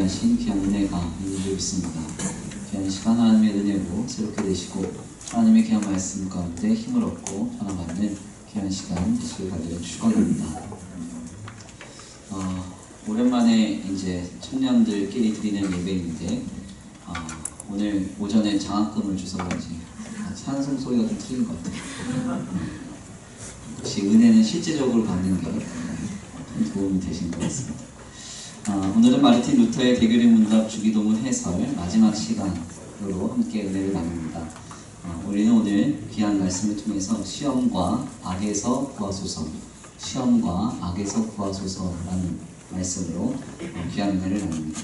하신 귀한 은혜가 있는 줄 믿습니다. 귀한 시간 하나님의 은혜로 새롭게 되시고 하나님의 귀한 말씀 가운데 힘을 얻고 변화받는 귀한 시간 되시길 간절히 축원합니다. 오랜만에 이제 청년들끼리 드리는 예배인데 오늘 오전에 장학금을 주셔서 그런지 찬송 소리가 좀 틀린 것 같아요. 혹시 은혜는 실제적으로 받는 게 큰 도움이 되신 것 같습니다. 오늘은 마르틴 루터의 대교리 문답 주기도문 해설 마지막 시간으로 함께 은혜를 나눕니다. 우리는 오늘 귀한 말씀을 통해서 시험과 악에서 구하소서, 시험과 악에서 구하소서라는 말씀으로 귀한 은혜를 나눕니다.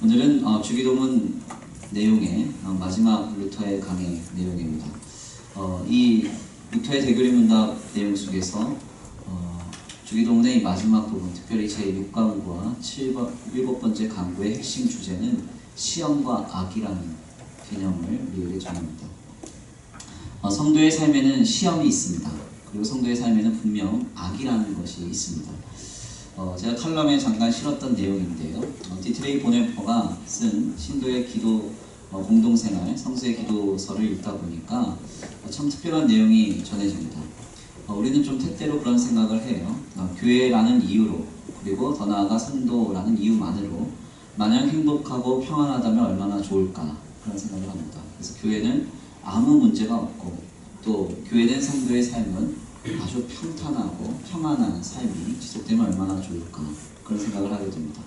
오늘은 주기도문 내용의 마지막 루터의 강의 내용입니다. 이 루터의 대교리 문답 내용 속에서 주기도문의 마지막 부분, 특별히 제6강구와 7번째 강구의 핵심 주제는 시험과 악이라는 개념을 우리에게 전합니다. 성도의 삶에는 시험이 있습니다. 그리고 성도의 삶에는 분명 악이라는 것이 있습니다. 제가 칼럼에 잠깐 실었던 내용인데요. 디트레이 보네퍼가 쓴 신도의 기도 공동생활, 성수의 기도서를 읽다 보니까 참 특별한 내용이 전해집니다. 우리는 좀 때때로 그런 생각을 해요. 교회라는 이유로, 그리고 더 나아가 성도라는 이유만으로 마냥 행복하고 평안하다면 얼마나 좋을까, 그런 생각을 합니다. 그래서 교회는 아무 문제가 없고, 또 교회된 성도의 삶은 아주 평탄하고 평안한 삶이 지속되면 얼마나 좋을까, 그런 생각을 하게 됩니다.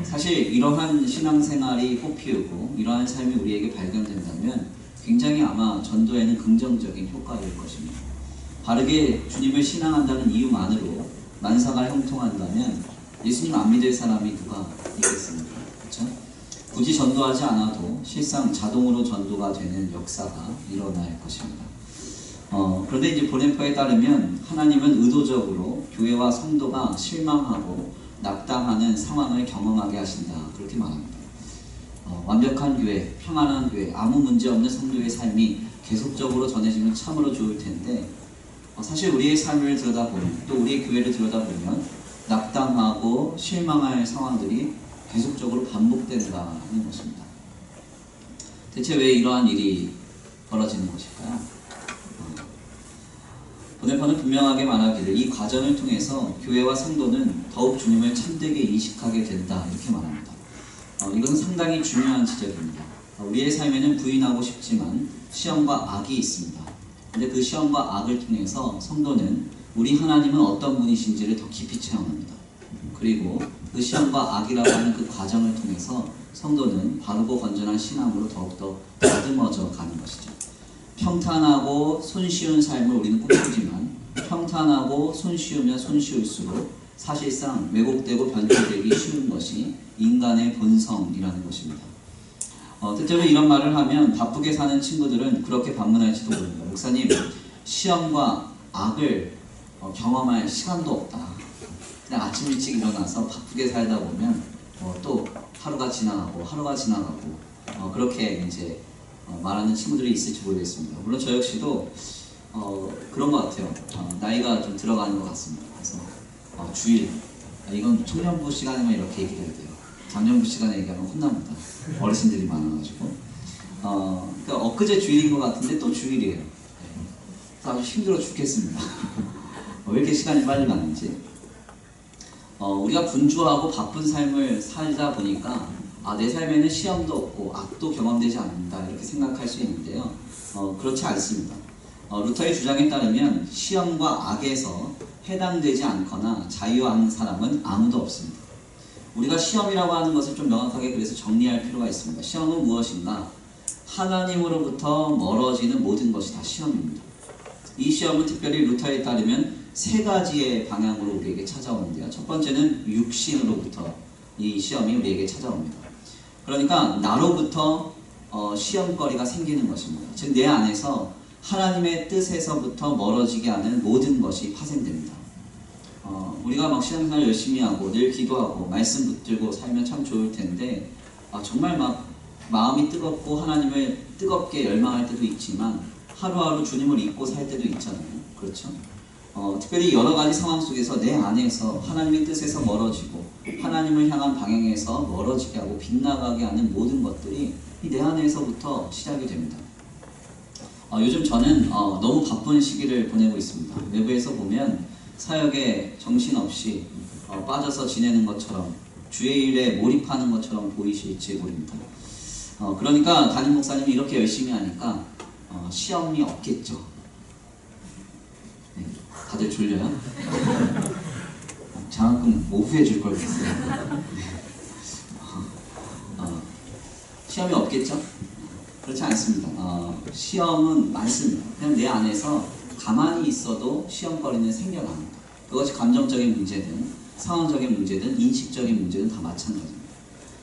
사실 이러한 신앙생활이 꽃피우고 이러한 삶이 우리에게 발견된다면 굉장히 아마 전도에는 긍정적인 효과일 것입니다. 바르게 주님을 신앙한다는 이유만으로 만사가 형통한다면 예수님 안 믿을 사람이 누가 있겠습니까? 그렇죠? 굳이 전도하지 않아도 실상 자동으로 전도가 되는 역사가 일어날 것입니다. 그런데 이제 보네퍼에 따르면 하나님은 의도적으로 교회와 성도가 실망하고 낙담하는 상황을 경험하게 하신다, 그렇게 말합니다. 완벽한 교회, 평안한 교회, 아무 문제 없는 성도의 삶이 계속적으로 전해지면 참으로 좋을 텐데 사실 우리의 삶을 들여다보면, 또 우리의 교회를 들여다보면 낙담하고 실망할 상황들이 계속적으로 반복된다는 것입니다. 대체 왜 이러한 일이 벌어지는 것일까요? 보네퍼는 분명하게 말하기를 이 과정을 통해서 교회와 성도는 더욱 주님을 참되게 인식하게 된다, 이렇게 말합니다. 이것은 상당히 중요한 지적입니다. 우리의 삶에는 부인하고 싶지만 시험과 악이 있습니다. 근데 그 시험과 악을 통해서 성도는 우리 하나님은 어떤 분이신지를 더 깊이 체험합니다. 그리고 그 시험과 악이라고 하는 그 과정을 통해서 성도는 바르고 건전한 신앙으로 더욱더 다듬어져 가는 것이죠. 평탄하고 손쉬운 삶을 우리는 꿈꾸지만 평탄하고 손쉬우면 손쉬울수록 사실상 왜곡되고 변질되기 쉬운 것이 인간의 본성이라는 것입니다. 때때로 이런 말을 하면 바쁘게 사는 친구들은 그렇게 반문할지도 모릅니다. 목사님, 시험과 악을 경험할 시간도 없다. 그냥 아침 일찍 일어나서 바쁘게 살다 보면 또 하루가 지나가고 그렇게 이제 말하는 친구들이 있을지 모르겠습니다. 물론 저 역시도 그런 것 같아요. 나이가 좀 들어가는 것 같습니다. 그래서 주일, 이건 청년부 시간에만 이렇게 얘기를 해야 돼요. 장년부 시간에 얘기하면 혼납니다. 어르신들이 많아가지고. 그러니까 엊그제 주일인 것 같은데 또 주일이에요. 네. 아주 힘들어 죽겠습니다. 왜 이렇게 시간이 빨리 가는지. 우리가 분주하고 바쁜 삶을 살다 보니까 내 삶에는 시험도 없고 악도 경험되지 않는다, 이렇게 생각할 수 있는데요. 그렇지 않습니다. 루터의 주장에 따르면 시험과 악에서 해당되지 않거나 자유한 사람은 아무도 없습니다. 우리가 시험이라고 하는 것을 좀 명확하게 그래서 정리할 필요가 있습니다. 시험은 무엇인가? 하나님으로부터 멀어지는 모든 것이 다 시험입니다. 이 시험은 특별히 루터에 따르면 세 가지의 방향으로 우리에게 찾아오는데요. 첫 번째는 육신으로부터 이 시험이 우리에게 찾아옵니다. 그러니까 나로부터 시험거리가 생기는 것입니다. 즉 내 안에서 하나님의 뜻에서부터 멀어지게 하는 모든 것이 파생됩니다. 우리가 막 신앙생활 열심히 하고 늘 기도하고 말씀 붙들고 살면 참 좋을 텐데 정말 막 마음이 뜨겁고 하나님을 뜨겁게 열망할 때도 있지만 하루하루 주님을 잊고 살 때도 있잖아요. 그렇죠? 특별히 여러 가지 상황 속에서 내 안에서 하나님의 뜻에서 멀어지고 하나님을 향한 방향에서 멀어지게 하고 빗나가게 하는 모든 것들이 이 내 안에서부터 시작이 됩니다. 요즘 저는 너무 바쁜 시기를 보내고 있습니다. 외부에서 보면 사역에 정신없이 빠져서 지내는 것처럼 주의 일에 몰입하는 것처럼 보이실지 모릅니다. 그러니까 담임 목사님이 이렇게 열심히 하니까 시험이 없겠죠. 네, 다들 졸려요? 장학금 오후에 줄 걸 그랬어요. 시험이 없겠죠? 그렇지 않습니다. 시험은 많습니다. 그냥 내 안에서 가만히 있어도 시험거리는 생겨납니다. 그것이 감정적인 문제든 상황적인 문제든 인식적인 문제든 다 마찬가지입니다.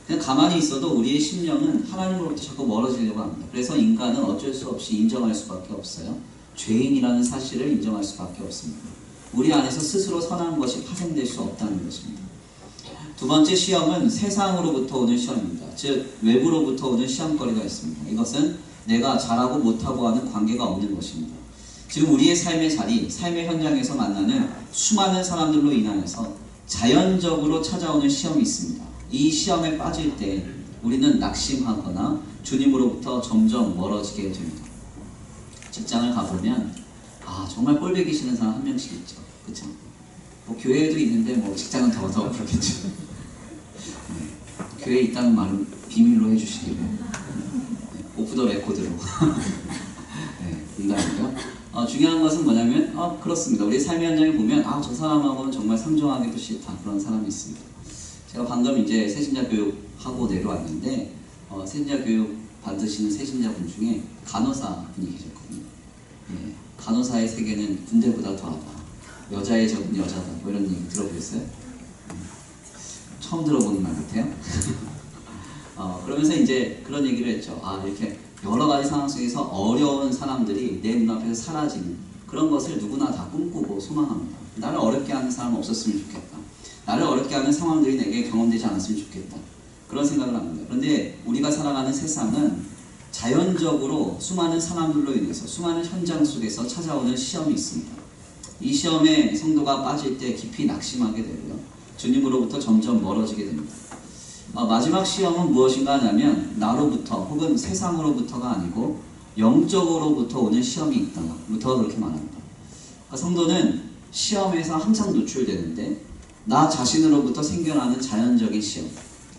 그냥 가만히 있어도 우리의 심령은 하나님으로부터 자꾸 멀어지려고 합니다. 그래서 인간은 어쩔 수 없이 인정할 수밖에 없어요. 죄인이라는 사실을 인정할 수밖에 없습니다. 우리 안에서 스스로 선한 것이 파생될 수 없다는 것입니다. 두 번째 시험은 세상으로부터 오는 시험입니다. 즉 외부로부터 오는 시험거리가 있습니다. 이것은 내가 잘하고 못하고 하는 관계가 없는 것입니다. 지금 우리의 삶의 자리, 삶의 현장에서 만나는 수많은 사람들로 인하여서 자연적으로 찾아오는 시험이 있습니다. 이 시험에 빠질 때 우리는 낙심하거나 주님으로부터 점점 멀어지게 됩니다. 직장을 가보면 정말 꼴보기 싫은 사람 한 명씩 있죠. 그렇죠? 뭐 교회에도 있는데 뭐 직장은 더 그렇겠죠. 교회에 있다는 말은 비밀로 해주시기를. 오프 더 레코드로. 네, 농담이고요. 중요한 것은 뭐냐면 그렇습니다. 우리 삶의 현장에 보면 저 사람하고는 정말 상종하기도 싫다 그런 사람이 있습니다. 제가 방금 이제 세신자 교육하고 내려왔는데 세신자 교육 받으시는 세신자분 중에 간호사 분이 계셨거든요. 예, 간호사의 세계는 군대보다 더하다. 여자의 적은 여자다. 뭐 이런 얘기 들어보셨어요? 처음 들어보는 말 같아요. 그러면서 이제 그런 얘기를 했죠. 이렇게 여러 가지 상황 속에서 어려운 사람들이 내 눈앞에서 사라지는 그런 것을 누구나 다 꿈꾸고 소망합니다. 나를 어렵게 하는 사람 없었으면 좋겠다. 나를 어렵게 하는 상황들이 내게 경험되지 않았으면 좋겠다. 그런 생각을 합니다. 그런데 우리가 살아가는 세상은 자연적으로 수많은 사람들로 인해서 수많은 현장 속에서 찾아오는 시험이 있습니다. 이 시험에 성도가 빠질 때 깊이 낙심하게 되고요. 주님으로부터 점점 멀어지게 됩니다. 마지막 시험은 무엇인가 하냐면 나로부터 혹은 세상으로부터가 아니고 영적으로부터 오는 시험이 있다부터 그렇게 말합니다. 그러니까 성도는 시험에서 항상 노출되는데 나 자신으로부터 생겨나는 자연적인 시험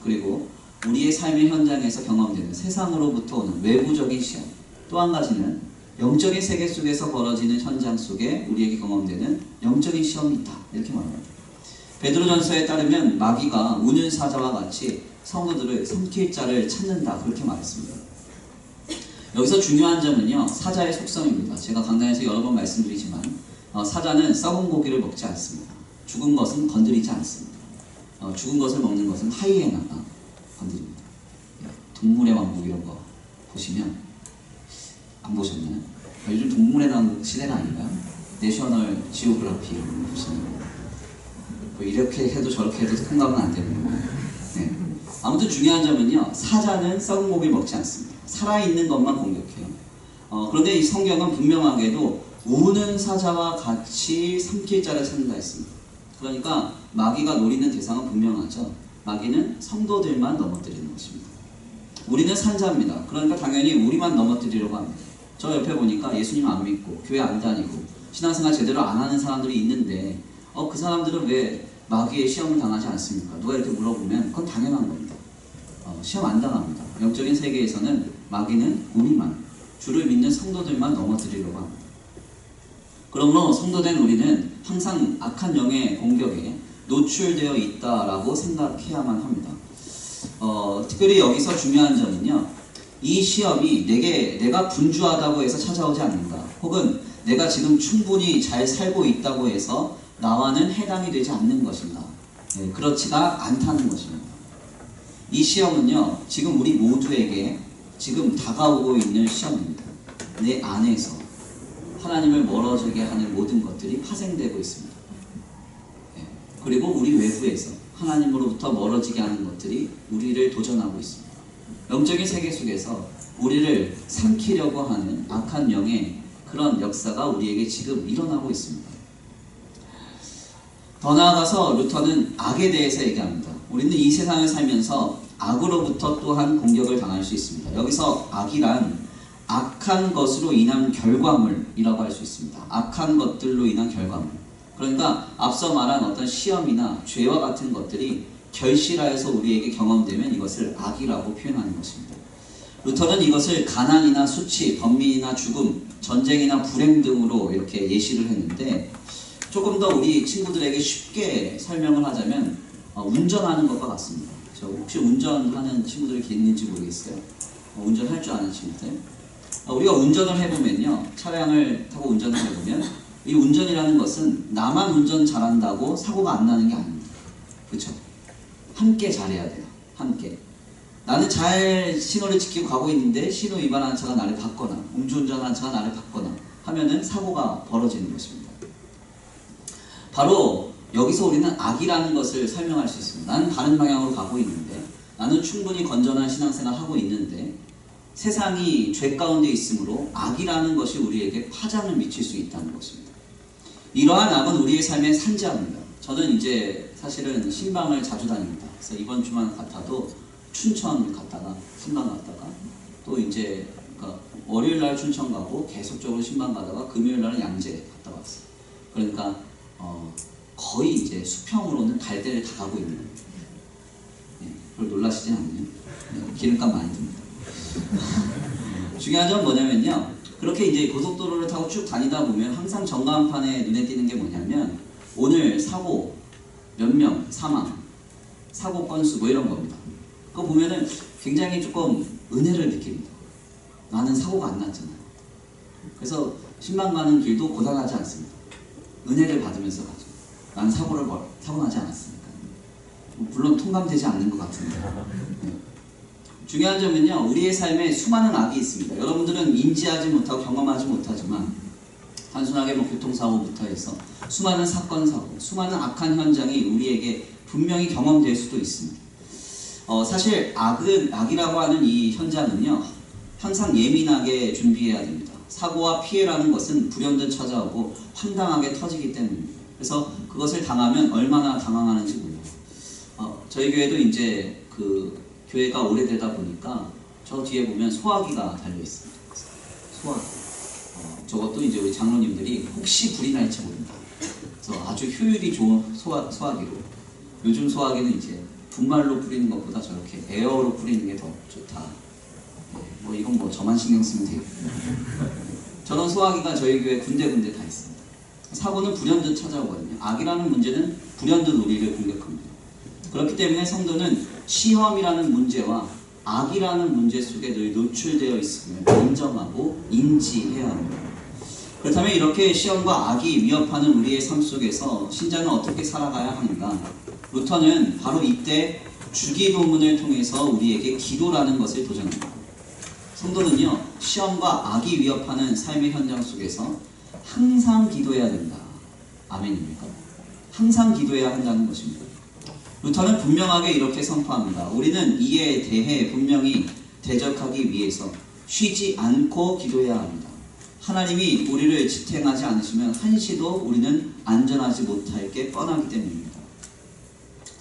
그리고 우리의 삶의 현장에서 경험되는 세상으로부터 오는 외부적인 시험 또 한 가지는 영적인 세계 속에서 벌어지는 현장 속에 우리에게 경험되는 영적인 시험이 있다 이렇게 말합니다. 베드로전서에 따르면 마귀가 우는 사자와 같이 성도들을 삼킬 자를 찾는다 그렇게 말했습니다. 여기서 중요한 점은요 사자의 속성입니다. 제가 강단에서 여러 번 말씀드리지만 사자는 썩은 고기를 먹지 않습니다. 죽은 것은 건드리지 않습니다. 죽은 것을 먹는 것은 하이에나가 건드립니다. 동물의 왕국 이런 거 보시면 안 보셨나요? 요즘 동물의 왕국 시대가 아닌가요? 내셔널 지오그래피 이런 거 보시면 뭐 이렇게 해도 저렇게 해도 생각은 안 되는 거예요. 네. 아무튼 중요한 점은요 사자는 썩은 고기를 먹지 않습니다. 살아있는 것만 공격해요. 그런데 이 성경은 분명하게도 우는 사자와 같이 삼킬 자를 찾는다 했습니다. 그러니까 마귀가 노리는 대상은 분명하죠. 마귀는 성도들만 넘어뜨리는 것입니다. 우리는 산자입니다. 그러니까 당연히 우리만 넘어뜨리려고 합니다. 저 옆에 보니까 예수님 안 믿고 교회 안 다니고 신앙생활 제대로 안 하는 사람들이 있는데 그 사람들은 왜 마귀의 시험을 당하지 않습니까? 누가 이렇게 물어보면 그건 당연한 겁니다. 시험 안 당합니다. 영적인 세계에서는 마귀는 우리만 주를 믿는 성도들만 넘어뜨리려고 합니다. 그러므로 성도된 우리는 항상 악한 영의 공격에 노출되어 있다라고 생각해야만 합니다. 특별히 여기서 중요한 점은요. 이 시험이 내가 분주하다고 해서 찾아오지 않는다. 혹은 내가 지금 충분히 잘 살고 있다고 해서 나와는 해당이 되지 않는 것인가. 그렇지가 않다는 것입니다. 이 시험은요. 지금 우리 모두에게 지금 다가오고 있는 시험입니다. 내 안에서 하나님을 멀어지게 하는 모든 것들이 파생되고 있습니다. 그리고 우리 외부에서 하나님으로부터 멀어지게 하는 것들이 우리를 도전하고 있습니다. 영적인 세계 속에서 우리를 삼키려고 하는 악한 영의 그런 역사가 우리에게 지금 일어나고 있습니다. 더 나아가서 루터는 악에 대해서 얘기합니다. 우리는 이 세상을 살면서 악으로부터 또한 공격을 당할 수 있습니다. 여기서 악이란 악한 것으로 인한 결과물이라고 할 수 있습니다. 악한 것들로 인한 결과물. 그러니까 앞서 말한 어떤 시험이나 죄와 같은 것들이 결실하여서 우리에게 경험되면 이것을 악이라고 표현하는 것입니다. 루터는 이것을 가난이나 수치, 번민이나 죽음, 전쟁이나 불행 등으로 이렇게 예시를 했는데, 조금 더 우리 친구들에게 쉽게 설명을 하자면 운전하는 것과 같습니다. 저 혹시 운전하는 친구들이 있는지 모르겠어요. 운전할 줄 아는 친구들. 우리가 운전을 해보면요, 차량을 타고 운전을 해보면 이 운전이라는 것은 나만 운전 잘한다고 사고가 안 나는 게 아닙니다. 그렇죠? 함께 잘해야 돼요. 함께. 나는 잘 신호를 지키고 가고 있는데 신호 위반한 차가 나를 받거나 음주운전한 차가 나를 받거나 하면은 사고가 벌어지는 것입니다. 바로 여기서 우리는 악이라는 것을 설명할 수 있습니다. 나는 다른 방향으로 가고 있는데, 나는 충분히 건전한 신앙생활을 하고 있는데 세상이 죄 가운데 있으므로 악이라는 것이 우리에게 파장을 미칠 수 있다는 것입니다. 이러한 악은 우리의 삶의 산자입니다. 저는 이제 사실은 신방을 자주 다닙니다. 그래서 이번 주만 같아도 춘천 갔다가 신방 갔다가 또 이제 그러니까 월요일날 춘천 가고 계속적으로 신방 가다가 금요일날은 양재 갔다 왔어요. 그러니까 거의 이제 수평으로는 갈대를 다 가고 있는. 그걸 놀라시진 않네요. 기름값 많이 듭니다. 중요한 점은 뭐냐면요, 그렇게 이제 고속도로를 타고 쭉 다니다 보면 항상 전광판에 눈에 띄는 게 뭐냐면 오늘 사고 몇 명 사망, 사고 건수 뭐 이런 겁니다. 그거 보면은 굉장히 조금 은혜를 느낍니다. 나는 사고가 안 났잖아요. 그래서 신방 가는 길도 고단하지 않습니다. 은혜를 받으면서 가죠. 나는 사고 나지 않았으니까. 물론 통감되지 않는 것 같은데. 네. 중요한 점은요, 우리의 삶에 수많은 악이 있습니다. 여러분들은 인지하지 못하고 경험하지 못하지만 단순하게 교통사고부터 해서 수많은 사건, 사고, 수많은 악한 현장이 우리에게 분명히 경험될 수도 있습니다. 사실 악이라고 하는 이 현장은요, 항상 예민하게 준비해야 됩니다. 사고와 피해라는 것은 불현듯 찾아오고 황당하게 터지기 때문입니다. 그래서 그것을 당하면 얼마나 당황하는지 몰라요. 저희 교회도 이제 그 교회가 오래되다 보니까 저 뒤에 보면 소화기가 달려 있습니다. 소화기. 저것도 이제 우리 장로님들이 혹시 불이 날지 모른다. 그래서 아주 효율이 좋은 소화기로. 요즘 소화기는 이제 분말로 뿌리는 것보다 저렇게 에어로 뿌리는 게 더 좋다. 이건 저만 신경 쓰면 돼요. 저런 소화기가 저희 교회 군데군데 다 있습니다. 사고는 불현듯 찾아오거든요. 악이라는 문제는 불현듯 우리를 공격합니다. 그렇기 때문에 성도는 시험이라는 문제와 악이라는 문제 속에 늘 노출되어 있음을 인정하고 인지해야 합니다. 그렇다면 이렇게 시험과 악이 위협하는 우리의 삶 속에서 신자는 어떻게 살아가야 하는가? 루터는 바로 이때 주기도문을 통해서 우리에게 기도라는 것을 도전합니다. 성도는요, 시험과 악이 위협하는 삶의 현장 속에서 항상 기도해야 된다. 아멘입니까? 항상 기도해야 한다는 것입니다. 루터는 분명하게 이렇게 선포합니다. 우리는 이에 대해 분명히 대적하기 위해서 쉬지 않고 기도해야 합니다. 하나님이 우리를 지탱하지 않으시면 한시도 우리는 안전하지 못할 게 뻔하기 때문입니다.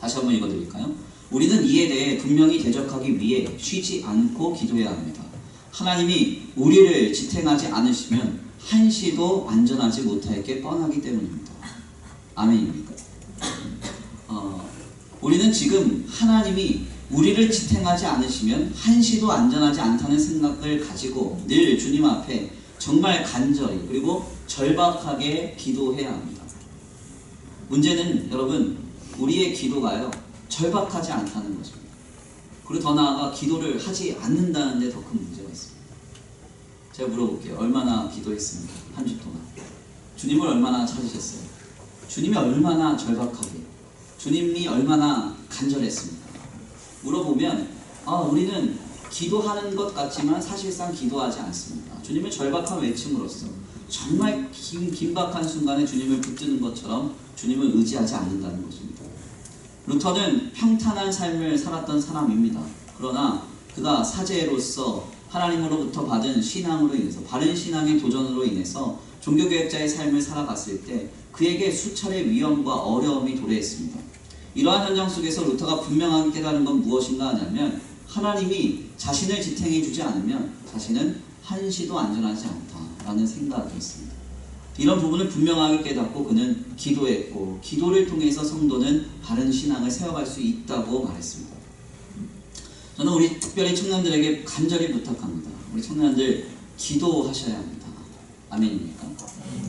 다시 한번 읽어드릴까요? 우리는 이에 대해 분명히 대적하기 위해 쉬지 않고 기도해야 합니다. 하나님이 우리를 지탱하지 않으시면 한시도 안전하지 못할 게 뻔하기 때문입니다. 아멘입니까? 우리는 지금 하나님이 우리를 지탱하지 않으시면 한시도 안전하지 않다는 생각을 가지고 늘 주님 앞에 정말 간절히 그리고 절박하게 기도해야 합니다. 문제는 여러분, 우리의 기도가요, 절박하지 않다는 것입니다. 그리고 더 나아가 기도를 하지 않는다는 데 더 큰 문제가 있습니다. 제가 물어볼게요. 얼마나 기도했습니까? 한 주 동안. 주님을 얼마나 찾으셨어요? 주님이 얼마나 절박하게, 주님이 얼마나 간절했습니까? 물어보면 우리는 기도하는 것 같지만 사실상 기도하지 않습니다. 주님을 절박한 외침으로써 정말 긴박한 순간에 주님을 붙드는 것처럼 주님을 의지하지 않는다는 것입니다. 루터는 평탄한 삶을 살았던 사람입니다. 그러나 그가 사제로서 하나님으로부터 받은 신앙으로 인해서, 바른 신앙의 도전으로 인해서 종교개혁자의 삶을 살아갔을 때 그에게 수차례 위험과 어려움이 도래했습니다. 이러한 현장 속에서 루터가 분명하게 깨달은 건 무엇인가 하냐면 하나님이 자신을 지탱해 주지 않으면 자신은 한시도 안전하지 않다라는 생각이었습니다. 이런 부분을 분명하게 깨닫고 그는 기도했고 기도를 통해서 성도는 바른 신앙을 세워갈 수 있다고 말했습니다. 저는 우리 특별히 청년들에게 간절히 부탁합니다. 우리 청년들 기도하셔야 합니다. 아멘입니까?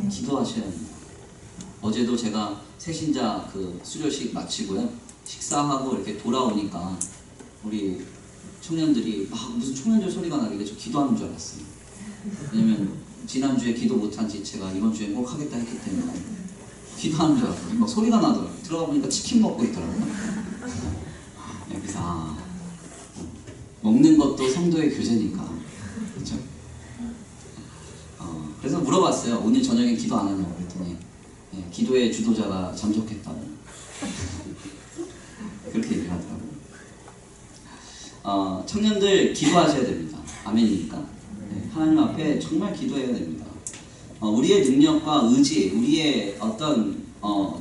기도하셔야 합니다. 어제도 제가 새신자 그 수료식 마치고요. 식사하고 이렇게 돌아오니까 우리 청년들이 막 무슨 청년들 소리가 나길래 저 기도하는 줄 알았어요. 왜냐면 지난주에 기도 못한 지 제가 이번 주에 꼭 하겠다 했기 때문에 기도하는 줄 알았어요. 막 소리가 나더라고요. 들어가 보니까 치킨 먹고 있더라고요. 그래서 먹는 것도 성도의 교제니까. 그렇죠? 그래서 물어봤어요. 오늘 저녁에 기도 안 하냐고 그랬더니 기도의 주도자가 잠적했다고 그렇게 얘기를 하더라고요. 청년들 기도하셔야 됩니다. 아멘입니까? 하나님 앞에 정말 기도해야 됩니다. 우리의 능력과 의지, 우리의 어떤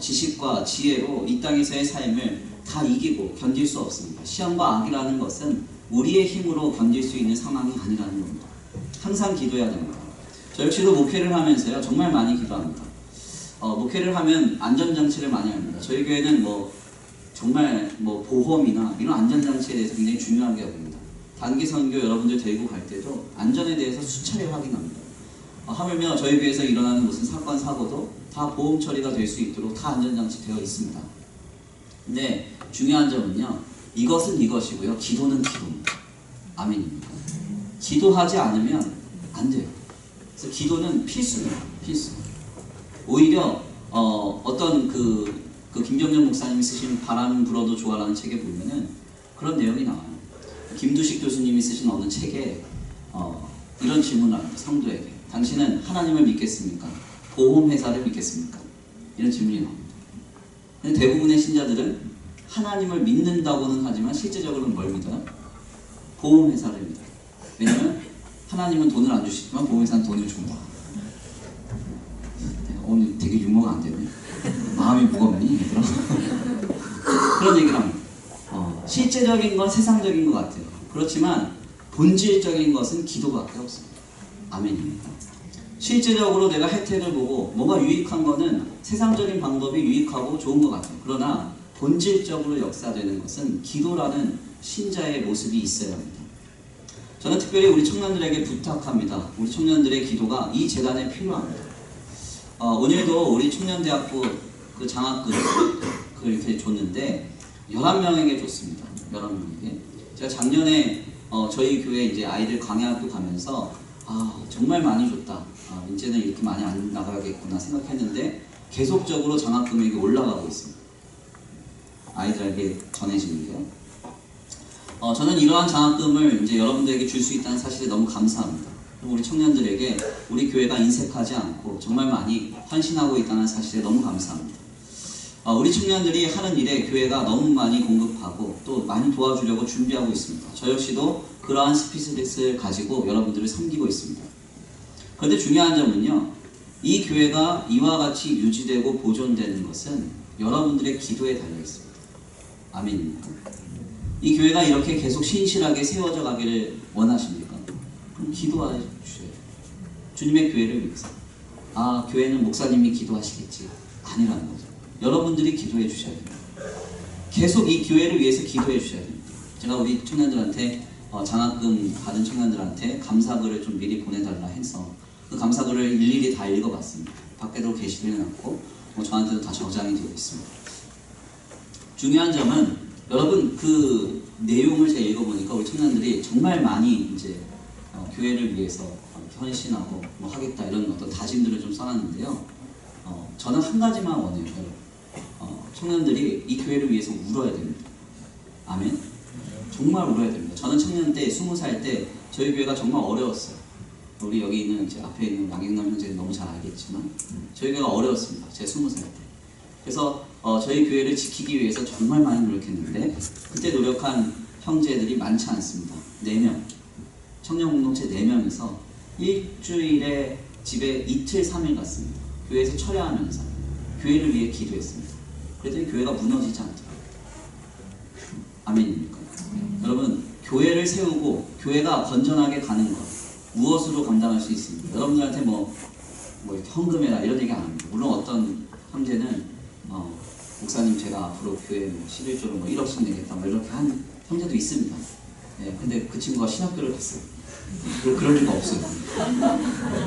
지식과 지혜로 이 땅에서의 삶을 다 이기고 견딜 수 없습니다. 시험과 악이라는 것은 우리의 힘으로 견딜 수 있는 상황이 아니라는 겁니다. 항상 기도해야 됩니다. 저 역시도 목회를 하면서요 정말 많이 기도합니다. 목회를 하면 안전장치를 많이 합니다. 저희 교회는 정말 보험이나 이런 안전장치에 대해서 굉장히 중요하게 여깁니다. 단기 선교 여러분들 데리고 갈 때도 안전에 대해서 수차례 확인합니다. 하물며 저희 교회에서 일어나는 무슨 사건 사고도 다 보험 처리가 될 수 있도록 다 안전장치 되어 있습니다. 근데 중요한 점은요 이것은 이것이고요 기도는 기도입니다. 아멘입니다. 기도하지 않으면 안 돼요. 그래서 기도는 필수입니다. 필수. 오히려 어떤 그 김정년 목사님이 쓰신 바람 불어도 좋아라는 책에 보면은 그런 내용이 나와요. 김두식 교수님이 쓰신 어느 책에 이런 질문을 합니다. 성도에게. 당신은 하나님을 믿겠습니까? 보험회사를 믿겠습니까? 이런 질문이 나옵니다. 근데 대부분의 신자들은 하나님을 믿는다고는 하지만 실제적으로는 뭘 믿어요? 보험회사를 믿어요. 왜냐면 하나님은 돈을 안 주시지만 보험회사는 돈을 준다. 오늘 되게 유머가 안 되네. 마음이 무겁니? 얘들아? 그런 얘기를 합니다. 실제적인 건 세상적인 것 같아요. 그렇지만 본질적인 것은 기도밖에 없습니다. 아멘입니다. 실제적으로 내가 혜택을 보고 뭐가 유익한 거는 세상적인 방법이 유익하고 좋은 것 같아요. 그러나 본질적으로 역사되는 것은 기도라는 신자의 모습이 있어야 합니다. 저는 특별히 우리 청년들에게 부탁합니다. 우리 청년들의 기도가 이 재단에 필요합니다. 오늘도 우리 청년대학부 그 장학금 이렇게 줬는데 11명에게 줬습니다. 11명에게. 제가 작년에 저희 교회 이제 아이들 강의학교 가면서 정말 많이 줬다. 이제는 이렇게 많이 안 나가야겠구나 생각했는데 계속적으로 장학금액이 올라가고 있습니다. 아이들에게 전해지는데요. 저는 이러한 장학금을 이제 여러분들에게 줄 수 있다는 사실에 너무 감사합니다. 우리 청년들에게 우리 교회가 인색하지 않고 정말 많이 헌신하고 있다는 사실에 너무 감사합니다. 우리 청년들이 하는 일에 교회가 너무 많이 공급하고 또 많이 도와주려고 준비하고 있습니다. 저 역시도 그러한 스피릿을 가지고 여러분들을 섬기고 있습니다. 그런데 중요한 점은요, 이 교회가 이와 같이 유지되고 보존되는 것은 여러분들의 기도에 달려 있습니다. 아멘입니까? 이 교회가 이렇게 계속 신실하게 세워져 가기를 원하십니까? 그럼 기도해 주셔야 돼요. 주님의 교회를 위해서. 교회는 목사님이 기도하시겠지. 아니라는 거죠. 여러분들이 기도해 주셔야 됩니다. 계속 이 교회를 위해서 기도해 주셔야 됩니다. 제가 우리 청년들한테 장학금 받은 청년들한테 감사글을 좀 미리 보내달라 해서 그 감사글을 일일이 다 읽어봤습니다. 밖에도 게시를 해놨고 저한테도 다 저장이 되어 있습니다. 중요한 점은 여러분 그 내용을 제가 읽어보니까 우리 청년들이 정말 많이 이제 교회를 위해서 헌신하고 하겠다 이런 어떤 다짐들을 좀 써놨는데요. 저는 한 가지만 원해요. 청년들이 이 교회를 위해서 울어야 됩니다. 아멘. 정말 울어야 됩니다. 저는 청년 때 20살 때 저희 교회가 정말 어려웠어요. 우리 여기 있는 제 앞에 있는 양경남 형제는 너무 잘 알겠지만 저희 교회가 어려웠습니다. 제 20살 때. 그래서 저희 교회를 지키기 위해서 정말 많이 노력했는데 그때 노력한 형제들이 많지 않습니다. 4명. 청년 공동체 4명이서 일주일에 집에 이틀 3일 갔습니다. 교회에서 철야하면서 교회를 위해 기도했습니다. 그랬더니 교회가 무너지지 않더라고요. 아멘입니까? 여러분, 교회를 세우고 교회가 건전하게 가는 것 무엇으로 감당할 수 있습니까? 여러분들한테 뭐 헌금해라 이런 얘기 안 합니다. 물론 어떤 형제는 목사님 제가 앞으로 교회 11조로 1억씩 내겠다 이렇게 한 형제도 있습니다. 예, 근데 그 친구가 신학교를 갔어요. 그럴 리가 없어요.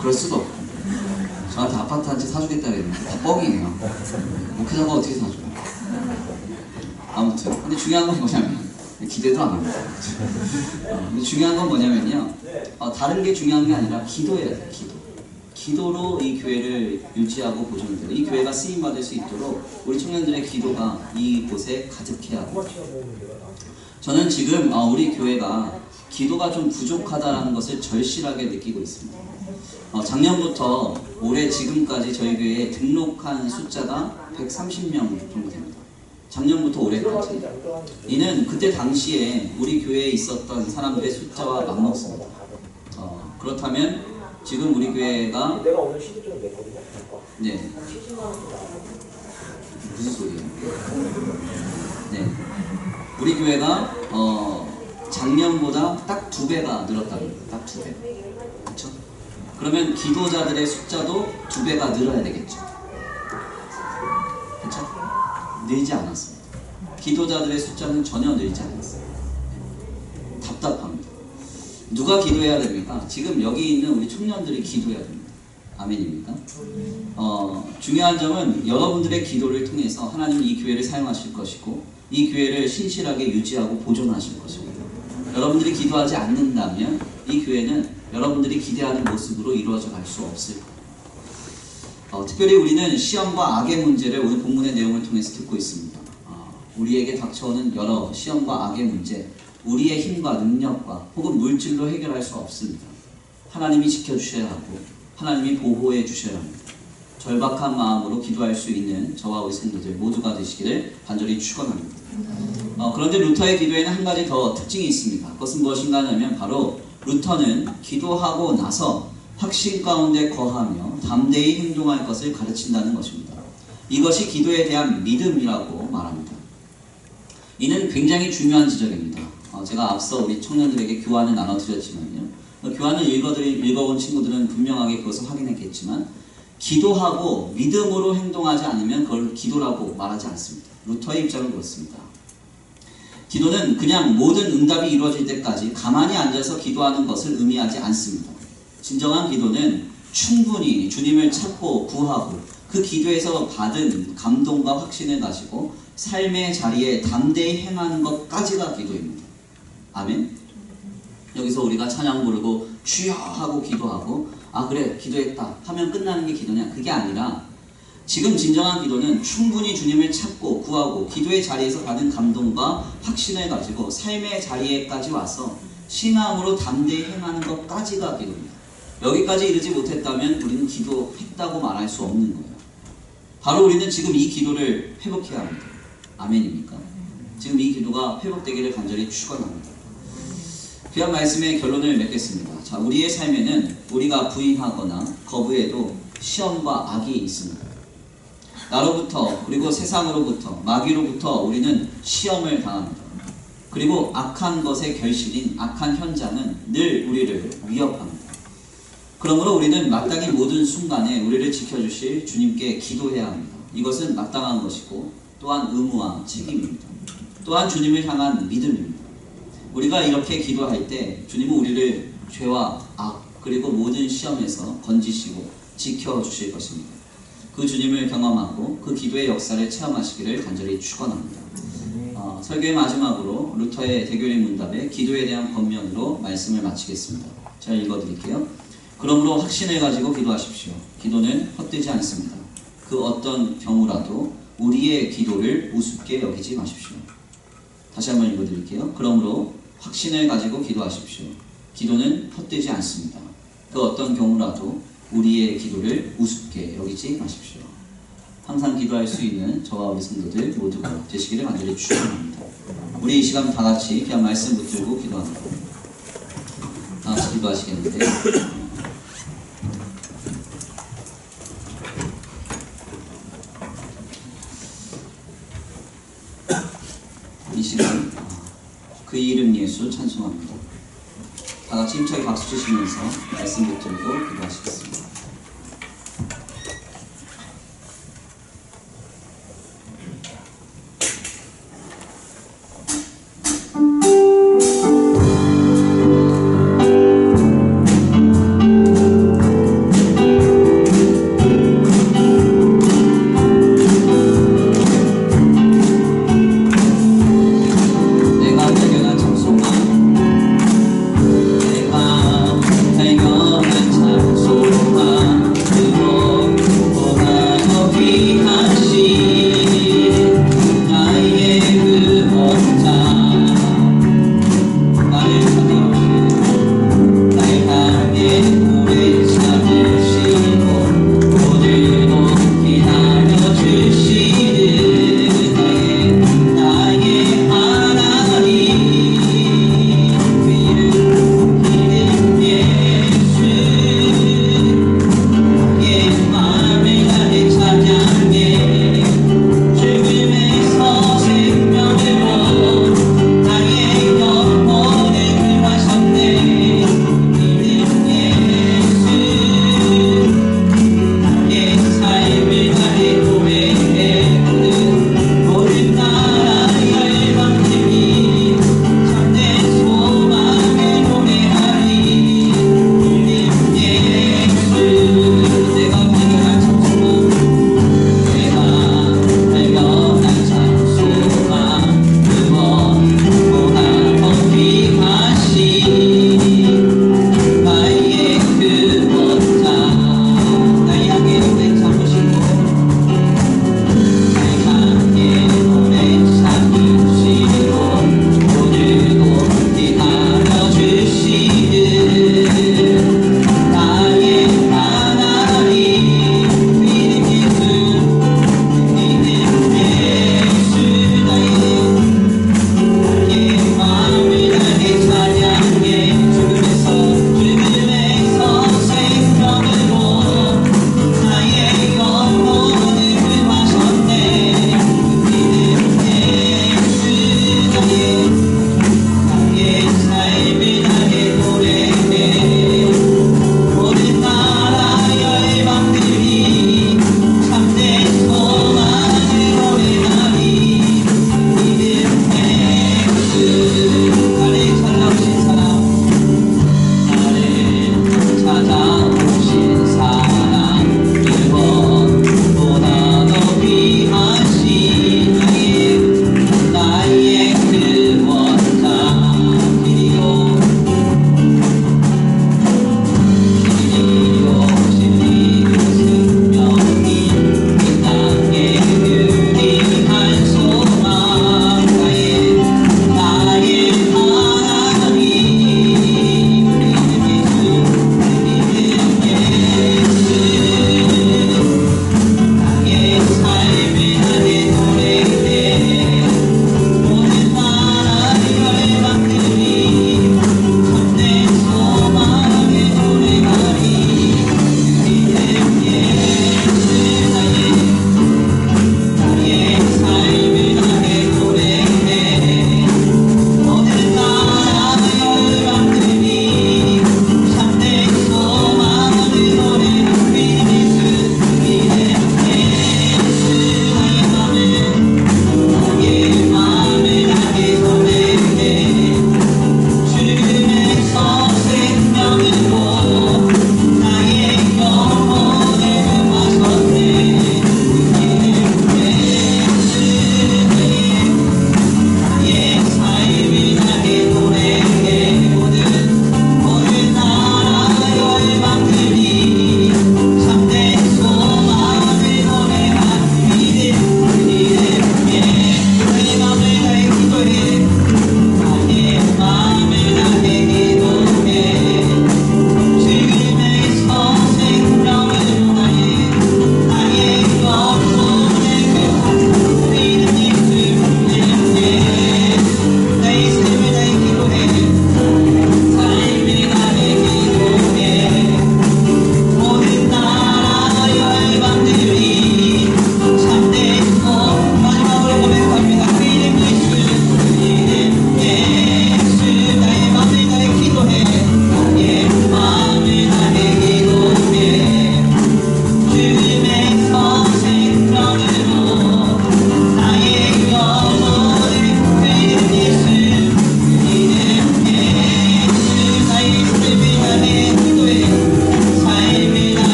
그럴 수도 없고. 저한테 아파트 한 채 사주겠다 그랬는데 다 뻥이에요. 목회자가 어떻게 사줘요? 아무튼 근데 중요한 건 뭐냐면 기대도 안 합니다. 근데 중요한 건 뭐냐면요. 다른 게 중요한 게 아니라 기도해야 돼요. 기도로 이 교회를 유지하고 보존되고 이 교회가 쓰임받을 수 있도록 우리 청년들의 기도가 이곳에 가득해야 합니다. 저는 지금 우리 교회가 기도가 좀 부족하다는 것을 절실하게 느끼고 있습니다. 작년부터 올해 지금까지 저희 교회에 등록한 숫자가 130명 정도 됩니다. 작년부터 올해까지. 이는 그때 당시에 우리 교회에 있었던 사람들의 숫자와 맞먹습니다. 그렇다면 지금 우리 교회가 내가 오늘 CD 좀 냈거든요. 네. 무슨 소리예요? 네. 우리 교회가 작년보다 딱 2배가 늘었다는 거예요. 딱 2배. 그렇죠? 그러면 기도자들의 숫자도 2배가 늘어야 되겠죠. 그렇죠? 늘지 않았습니다. 기도자들의 숫자는 전혀 늘지 않았어요. 답답합니다. 누가 기도해야 됩니까? 지금 여기 있는 우리 청년들이 기도해야 됩니다. 아멘입니까? 중요한 점은 여러분들의 기도를 통해서 하나님은 이 교회를 사용하실 것이고 이 교회를 신실하게 유지하고 보존하실 것입니다. 여러분들이 기도하지 않는다면 이 교회는 여러분들이 기대하는 모습으로 이루어져 갈 수 없을 거예요. 특별히 우리는 시험과 악의 문제를 오늘 본문의 내용을 통해서 듣고 있습니다. 우리에게 닥쳐오는 여러 시험과 악의 문제, 우리의 힘과 능력과 혹은 물질로 해결할 수 없습니다. 하나님이 지켜주셔야 하고 하나님이 보호해 주셔야 합니다. 절박한 마음으로 기도할 수 있는 저와 우리 성도들 모두가 되시기를 간절히 축원합니다. 그런데 루터의 기도에는 한 가지 더 특징이 있습니다. 그것은 무엇인가 하냐면 바로 루터는 기도하고 나서 확신 가운데 거하며 담대히 행동할 것을 가르친다는 것입니다. 이것이 기도에 대한 믿음이라고 말합니다. 이는 굉장히 중요한 지적입니다. 제가 앞서 우리 청년들에게 교환을 나눠드렸지만요. 교환을 읽어본 친구들은 분명하게 그것을 확인했겠지만 기도하고 믿음으로 행동하지 않으면 그걸 기도라고 말하지 않습니다. 루터의 입장은 그렇습니다. 기도는 그냥 모든 응답이 이루어질 때까지 가만히 앉아서 기도하는 것을 의미하지 않습니다. 진정한 기도는 충분히 주님을 찾고 구하고 그 기도에서 받은 감동과 확신을 가지고 삶의 자리에 담대히 행하는 것까지가 기도입니다. 아멘? 여기서 우리가 찬양 부르고 주여 하고 기도하고 그래 기도했다 하면 끝나는 게 기도냐? 그게 아니라 지금 진정한 기도는 충분히 주님을 찾고 구하고 기도의 자리에서 받은 감동과 확신을 가지고 삶의 자리에까지 와서 신앙으로 담대히 행하는 것까지가 기도입니다. 여기까지 이르지 못했다면 우리는 기도했다고 말할 수 없는 거예요. 바로 우리는 지금 이 기도를 회복해야 합니다. 아멘입니까? 지금 이 기도가 회복되기를 간절히 축원합니다. 귀한 말씀의 결론을 맺겠습니다. 자, 우리의 삶에는 우리가 부인하거나 거부해도 시험과 악이 있습니다. 나로부터 그리고 세상으로부터 마귀로부터 우리는 시험을 당합니다. 그리고 악한 것의 결실인 악한 현장은 늘 우리를 위협합니다. 그러므로 우리는 마땅히 모든 순간에 우리를 지켜주실 주님께 기도해야 합니다. 이것은 마땅한 것이고 또한 의무와 책임입니다. 또한 주님을 향한 믿음입니다. 우리가 이렇게 기도할 때 주님은 우리를 죄와 악 그리고 모든 시험에서 건지시고 지켜주실 것입니다. 그 주님을 경험하고 그 기도의 역사를 체험하시기를 간절히 축원합니다. 설교의 마지막으로 루터의 대교리 문답의 기도에 대한 권면으로 말씀을 마치겠습니다. 제가 읽어드릴게요. 그러므로 확신을 가지고 기도하십시오. 기도는 헛되지 않습니다. 그 어떤 경우라도 우리의 기도를 우습게 여기지 마십시오. 다시 한번 읽어드릴게요. 그러므로 확신을 가지고 기도하십시오. 기도는 헛되지 않습니다. 그 어떤 경우라도 우리의 기도를 우습게 여기지 마십시오. 항상 기도할 수 있는 저와 우리 성도들 모두가 되시기를 간절히 축원합니다. 우리 이 시간 다 같이 그냥 말씀 붙들고 기도합니다. 다 같이 기도하시겠는데 주 찬송합니다. 다 같이 힘차게 박수 주시면서 말씀 붙들고 기도하시겠습니다. 내가 발견한 장소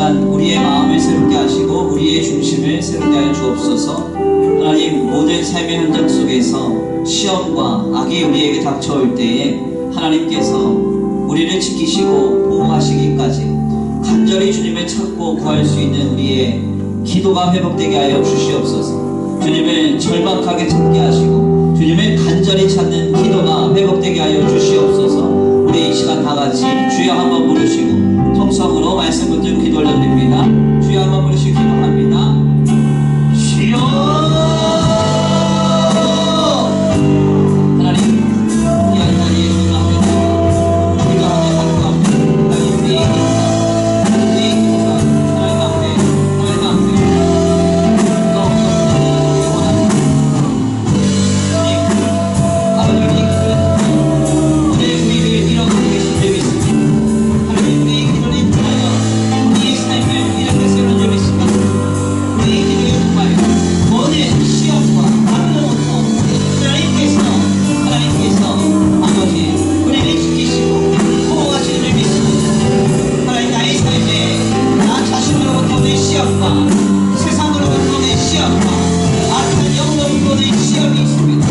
시간 우리의 마음을 새롭게 하시고 우리의 중심을 새롭게 하여 주옵소서. 하나님, 모든 삶의 현장 속에서 시험과 악이 우리에게 닥쳐올 때에 하나님께서 우리를 지키시고 보호하시기까지 간절히 주님을 찾고 구할 수 있는 우리의 기도가 회복되게 하여 주시옵소서. 주님을 절박하게 찾게 하시고 주님을 간절히 찾는 기도가 회복되게 하여 주시옵소서. 우리 이 시간 다 같이 주여 한번 부르시고 통성으로 말씀 붙들고 기도 올려드립니다. 주여 한번 부르시고 기도합니다. 주여. 하나님, 이 한 자리에 주님 앞에 우리가 하나님 앞에 하나님 우리의 기도가 하나님 앞에 누가 없었는지 원합니다. 주님, 아버지 우리의 기도를 오늘 우리를 잃어가고 계신 줄 믿습니다. 하나님, 우리의 기도를 인하여 우리의 삶을 이렇게 세운 줄 믿습니다. 우리의 기도를 통하여 모든 시험과 악로부터 하나님께서 아버지 우리를 지키시고 보호하시는 줄 믿습니다. 하나님, 나의 삶에 나 자신으로부터 오는 시험과 세상으로부터 오는 시험과 악한 영으로부터 오는 시험이 있습니다.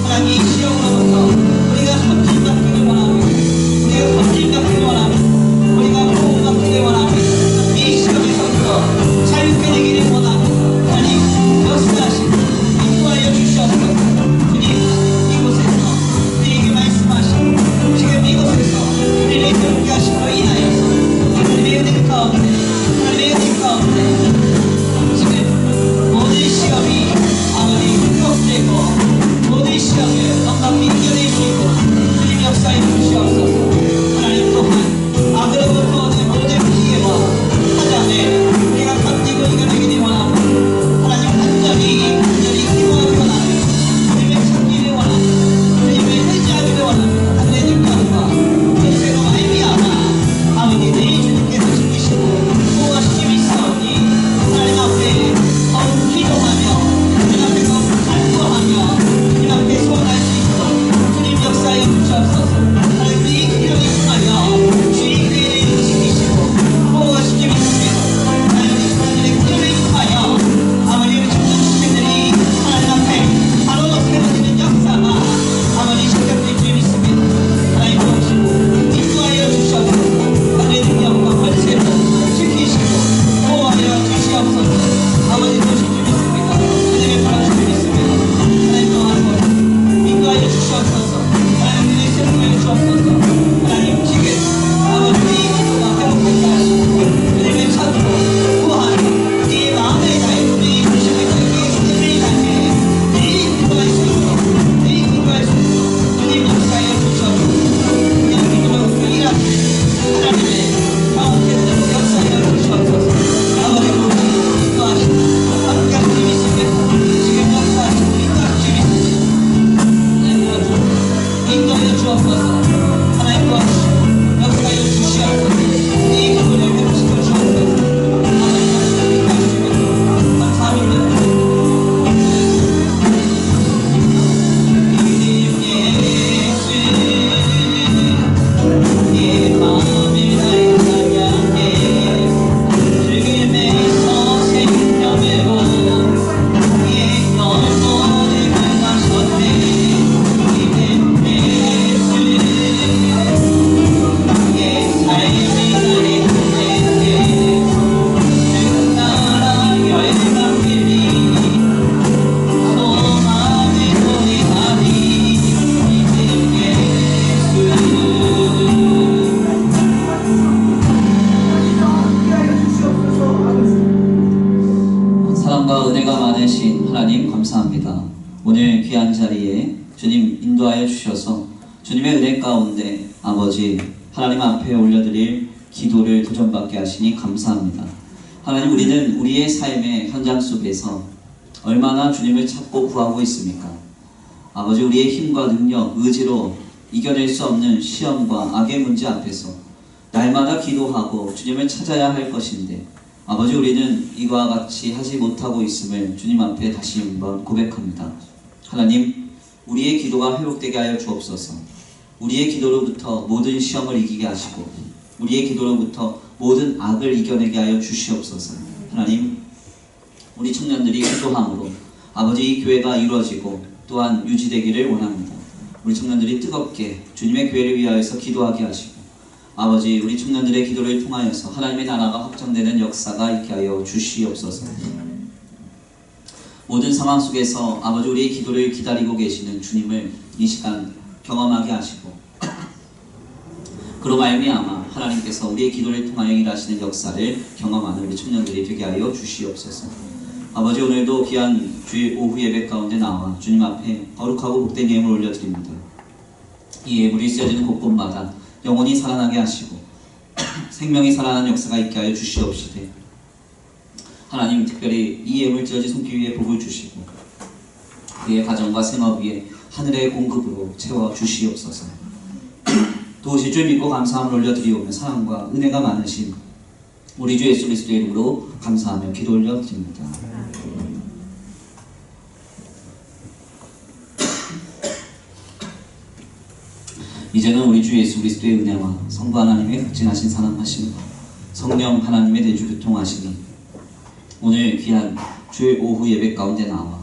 하나님, 이 시험으로부터 우리가 선진받기를 원하며 우리가 선진받기를 원하며 우리가 보호받기를 원하며 이 시험에서부터 자유케 되기를 원하며 하나님 역사하시고 인도하여 주시옵소서. 주님, 이곳에서 우리에게 말씀하시고 지금 이곳에서 우리를 새롭게 하심으로 인하여서 하나님의 은혜 가운데 하나님의 은혜 가운데 지금 모든 시험이 아버지 회복되고 모든 시험을 넉넉히 이겨낼 수 있고 주님 역사해 주시옵소서. 하나님 또한 악으로부터 오는 모든 피해와 사장을 우리가 견디고 이겨내기를 원하고 하나님 간절히 기도하기를 원하며 주님의 찾기를 원하며 주님의 의지하기를 원하며 하늘의 능력과 권세로 말미암아 아버지 내 주님께서 지키시고 보호하시기 믿사오니 하나님 앞에 더욱 기도하며 주님 앞에 더욱 간구하며 주님 앞에 소원할 수 있도록 주님 역사에 주시옵소서. 하나님, 우리 기도를 통하여 주의 교회를 지키시고 보호하시기 믿습니다. 하나님, 우리 기도를 통하여 아버지 우리 청년 시민들이 하나님 앞에 바로 세워지는 역사가 아버지 시작될 줄 믿습니다. 하나님 도우시고 인도하여 주시옵소서. 하늘의 능력과 권세로 지키시고 보호하여 주시옵소서. 아버지 도우실 줄 믿습니다. 하늘의 바라실 줄 믿습니다. 하나님 또한 인도하여 주시옵소서. 하나님 우리의 새롭게 주옵소서. 하나님 지금 아버지 우리 기도가 회복되게 하시고 주님을 찾고 구하며 우리의 마음을 다해 우리의 중심을 다해 우리의 힘을 다해 늘 기도할 수 있도록 늘 기도할 수 있도록 주님 역사해 주시옵소서. 우리의 기도로 일하시는 하나님의 가운데서 역사해 주시옵소서. 아버지 우리 기도하시고 함께 하실 줄 믿습니다. 지금 역사하시고 인도하실 줄 믿습니다. 인도하여 주옵소서. 하나님 도와주시고 역사하여 주시옵소서. 이 기도를 회복시켜 주옵소서. 하나님 말씀 감사합니다. 내 마음을 다해 찬양해 죽음에서 생명으로 내 영혼을 구하셨네. 사랑과 은혜가 많으신 하나님 감사합니다. 오늘 귀한 자리에 주님 인도하여 주셔서 주님의 은혜 가운데 아버지 하나님 앞에 올려드릴 기도를 도전받게 하시니 감사합니다. 하나님, 우리는 우리의 삶의 현장 속에서 얼마나 주님을 찾고 구하고 있습니까? 아버지, 우리의 힘과 능력, 의지로 이겨낼 수 없는 시험과 악의 문제 앞에서 날마다 기도하고 주님을 찾아야 할 것인데 아버지, 우리는 이와 같이 하지 못하고 있음을 주님 앞에 다시 한번 고백합니다. 하나님, 우리의 기도가 회복되게 하여 주옵소서. 우리의 기도로부터 모든 시험을 이기게 하시고 우리의 기도로부터 모든 악을 이겨내게 하여 주시옵소서. 하나님, 우리 청년들이 기도함으로 아버지 이 교회가 이루어지고 또한 유지되기를 원합니다. 우리 청년들이 뜨겁게 주님의 교회를 위하여서 기도하게 하시고 아버지 우리 청년들의 기도를 통하여서 하나님의 나라가 확장되는 역사가 있게 하여 주시옵소서. 모든 상황 속에서 아버지 우리의 기도를 기다리고 계시는 주님을 이 시간 경험하게 하시고 그로 말미암아 하나님께서 우리의 기도를 통하여 일하시는 역사를 경험하는 우리 청년들이 되게 하여 주시옵소서. 아버지 오늘도 귀한 주일 오후 예배 가운데 나와 주님 앞에 거룩하고 복된 예물을 올려드립니다. 이 예물이 쓰여지는 곳곳마다 영혼이 살아나게 하시고 생명이 살아나는 역사가 있게 하여 주시옵시되 하나님 특별히 이 예물 지어진 손길 위에 복을 주시고 그의 가정과 생업 위에 하늘의 공급으로 채워 주시옵소서. 도우실 줄 믿고 감사함을 올려드리오며 사랑과 은혜가 많으신 우리 주 예수 그리스도의 이름으로 감사하며 기도 올려드립니다. 이제는 우리 주 예수 그리스도의 은혜와 성부 하나님의 극진하신 사랑하심과 성령 하나님의 내주 교통하심이 오늘 귀한 주일 오후 예배 가운데 나와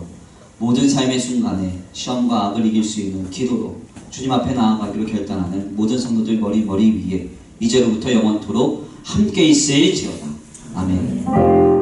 모든 삶의 순간에 시험과 악을 이길 수 있는 기도로 주님 앞에 나아가기로 결단하는 모든 성도들 머리 위에 이제로부터 영원토록 함께 있을지어다. 아멘.